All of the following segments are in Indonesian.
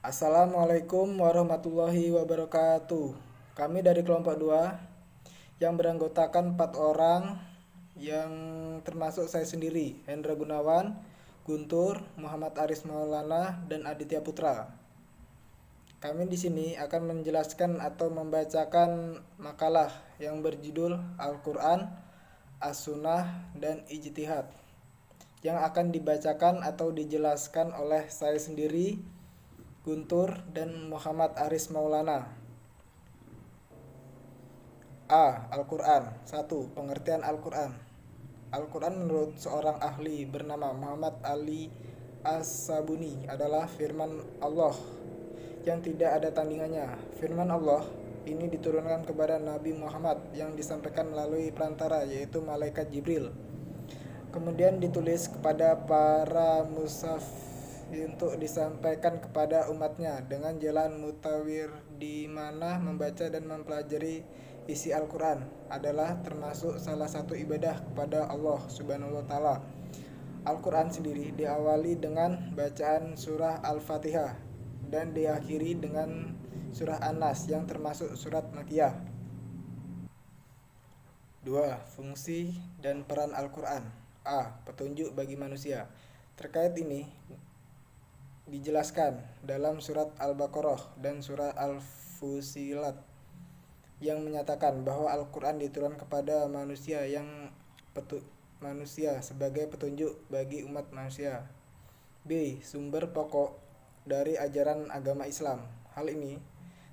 Assalamualaikum warahmatullahi wabarakatuh. Kami dari kelompok 2 yang beranggotakan 4 orang yang termasuk saya sendiri, Hendra Gunawan, Guntur, Muhammad Aris Maulana, dan Aditya Putra. Kami di sini akan menjelaskan atau membacakan makalah yang berjudul Al-Quran, As-Sunnah, dan Ijtihad yang akan dibacakan atau dijelaskan oleh saya sendiri, Guntur, dan Muhammad Aris Maulana. Al-Quran. 1. Pengertian Al-Quran. Al-Quran menurut seorang ahli bernama Muhammad Ali As-Sabuni adalah firman Allah yang tidak ada tandingannya. Firman Allah ini diturunkan kepada Nabi Muhammad yang disampaikan melalui perantara, yaitu malaikat Jibril. Kemudian ditulis kepada para musafir untuk disampaikan kepada umatnya dengan jalan mutawir, di mana membaca dan mempelajari isi Al-Quran adalah termasuk salah satu ibadah kepada Allah Subhanahu wa Ta'ala. Al-Quran sendiri diawali dengan bacaan surah Al-Fatihah dan diakhiri dengan surah An-Nas yang termasuk surat Makkiyah. 2. Fungsi dan peran Al-Quran. Petunjuk bagi manusia. Terkait ini dijelaskan dalam surat Al-Baqarah dan surat Al-Fusilat yang menyatakan bahwa Al-Quran diturunkan kepada manusia sebagai petunjuk bagi umat manusia. B. Sumber pokok dari ajaran agama Islam. Hal ini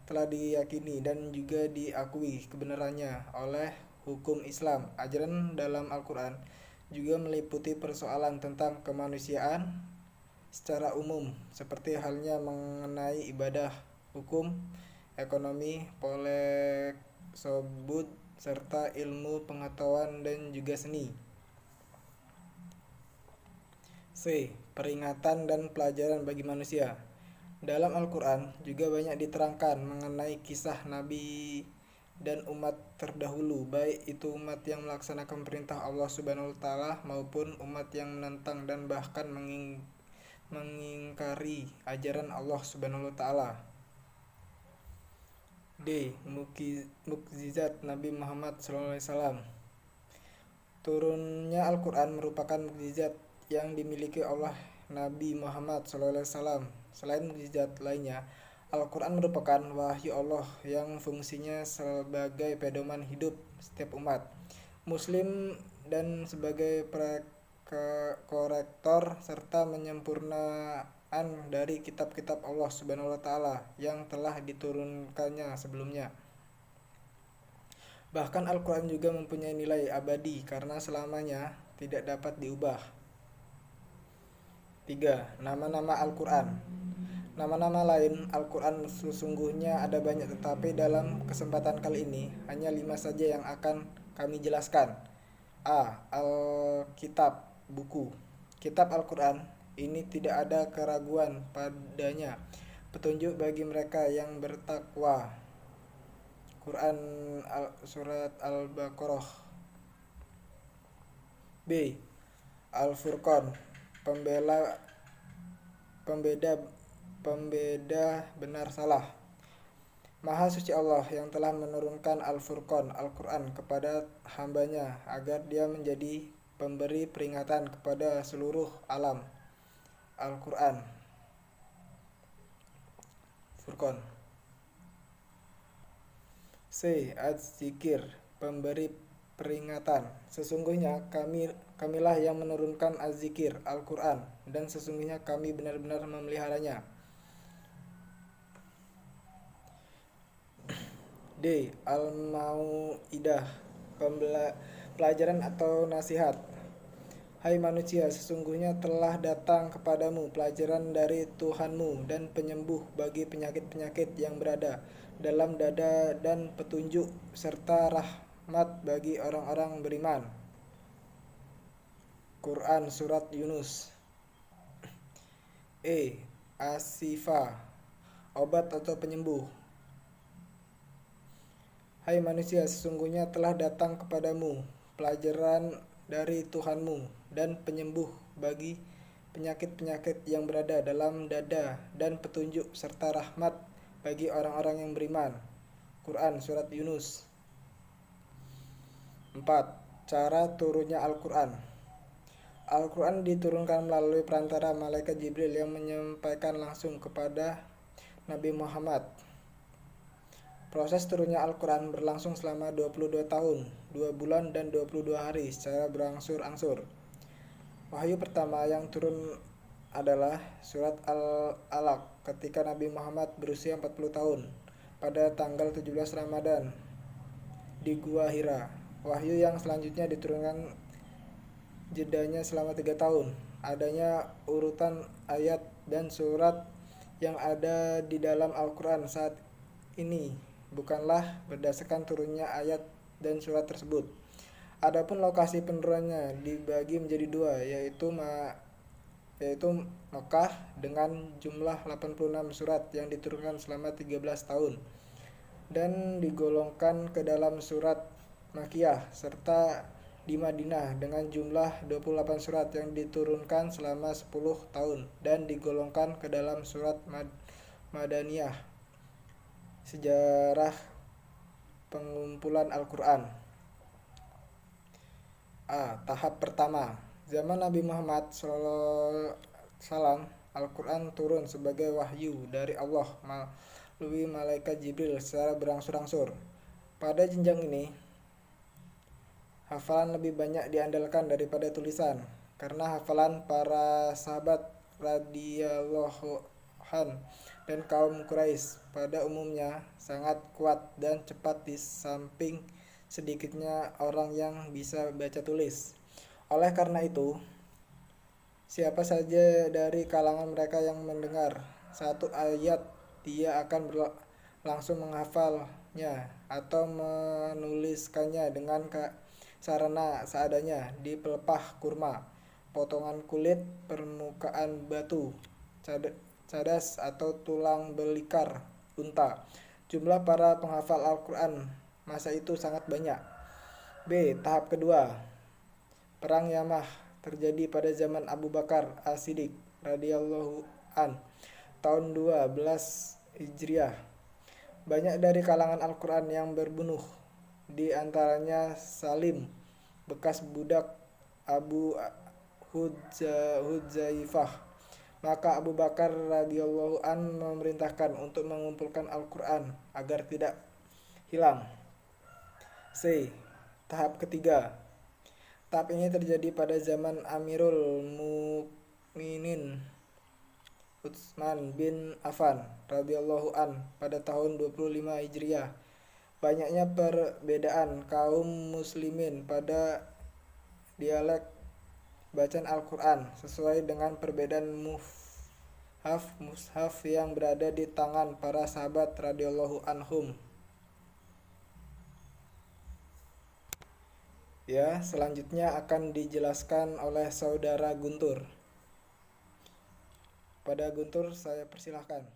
telah diyakini dan juga diakui kebenarannya oleh hukum Islam. Ajaran dalam Al-Quran juga meliputi persoalan tentang kemanusiaan secara umum, seperti halnya mengenai ibadah, hukum, ekonomi, sobut, serta ilmu pengetahuan dan juga seni. C. Peringatan dan pelajaran bagi manusia. Dalam Al-Quran juga banyak diterangkan mengenai kisah Nabi dan umat terdahulu, baik itu umat yang melaksanakan perintah Allah Subhanahu wa Ta'ala maupun umat yang menentang dan bahkan mengingkari ajaran Allah Subhanahu wa Ta'ala. D. Mukjizat Nabi Muhammad SAW. Turunnya Al-Quran merupakan mukjizat yang dimiliki oleh Nabi Muhammad SAW. Selain mukjizat lainnya, Al-Quran merupakan wahyu Allah yang fungsinya sebagai pedoman hidup setiap umat Muslim dan sebagai korektor serta penyempurnaan dari kitab-kitab Allah Subhanahu wa Ta'ala yang telah diturunkannya sebelumnya. Bahkan Al-Quran juga mempunyai nilai abadi karena selamanya tidak dapat diubah. 3. Nama-nama Al-Quran. Nama-nama lain Al-Quran sesungguhnya ada banyak, tetapi dalam kesempatan kali ini hanya 5 saja yang akan kami jelaskan. Al-Kitab, buku. Kitab Al-Quran ini tidak ada keraguan padanya, petunjuk bagi mereka yang bertakwa. Quran surat Al-Baqarah. B. Al-Furqan, pembeda benar salah. Maha suci Allah yang telah menurunkan Al-Furqan, Al-Quran kepada hambanya agar dia menjadi pemberi peringatan kepada seluruh alam. Al-Quran, Furqan. C. Az-Zikir, pemberi peringatan. Sesungguhnya kamilah yang menurunkan Az-Zikir, Al-Quran, dan sesungguhnya kami benar-benar memeliharanya. D. Al-Mau'idah, pelajaran atau nasihat. Hai manusia, sesungguhnya telah datang kepadamu pelajaran dari Tuhanmu dan penyembuh bagi penyakit-penyakit yang berada dalam dada dan petunjuk serta rahmat bagi orang-orang beriman. Quran surat Yunus. Asifa, obat atau penyembuh. Hai manusia, sesungguhnya telah datang kepadamu pelajaran dari Tuhanmu dan penyembuh bagi penyakit-penyakit yang berada dalam dada, dan petunjuk serta rahmat bagi orang-orang yang beriman. Quran Surat Yunus. 4. Cara turunnya Al-Quran. Al-Quran diturunkan melalui perantara malaikat Jibril yang menyampaikan langsung kepada Nabi Muhammad. Proses turunnya Al-Quran berlangsung selama 22 tahun, 2 bulan, dan 22 hari secara berangsur-angsur. Wahyu pertama yang turun adalah surat Al-Alaq ketika Nabi Muhammad berusia 40 tahun pada tanggal 17 Ramadan di Gua Hira. Wahyu yang selanjutnya diturunkan jedanya selama 3 tahun. Adanya urutan ayat dan surat yang ada di dalam Al-Quran saat ini bukanlah berdasarkan turunnya ayat dan surat tersebut. Adapun lokasi penurunannya dibagi menjadi dua, yaitu Mekah dengan jumlah 86 surat yang diturunkan selama 13 tahun dan digolongkan ke dalam surat Makkiyah, serta di Madinah dengan jumlah 28 surat yang diturunkan selama 10 tahun dan digolongkan ke dalam surat Madaniyah. Sejarah pengumpulan Al-Quran. Tahap pertama. Zaman Nabi Muhammad SAW, Al-Quran turun sebagai wahyu dari Allah melalui malaikat Jibril secara berangsur-angsur. Pada jenjang ini, hafalan lebih banyak diandalkan daripada tulisan, karena hafalan para sahabat radhiyallahu an dan kaum Quraisy pada umumnya sangat kuat dan cepat di samping sedikitnya orang yang bisa baca tulis. Oleh karena itu, siapa saja dari kalangan mereka yang mendengar satu ayat, dia akan langsung menghafalnya atau menuliskannya dengan sarana seadanya di pelepah kurma, potongan kulit, permukaan batu, cadas atau tulang belikar unta. Jumlah para penghafal Al-Quran masa itu sangat banyak. Tahap kedua. Perang Yamah terjadi pada zaman Abu Bakar As-Siddiq radhiyallahu an tahun 12 Hijriah. Banyak dari kalangan Al-Quran yang berbunuh, di antaranya Salim, bekas budak Abu Hudzaifah. Maka Abu Bakar radhiyallahu an memerintahkan untuk mengumpulkan Al-Quran agar tidak hilang. Tahap ketiga. Tahap ini terjadi pada zaman Amirul Mukminin Utsman bin Affan radhiyallahu an pada tahun 25 Hijriah. Banyaknya perbedaan kaum muslimin pada dialek bacaan Al-Quran sesuai dengan perbedaan mushaf yang berada di tangan para sahabat radhiyallahu anhum. Selanjutnya akan dijelaskan oleh saudara Guntur. Pada Guntur saya persilahkan.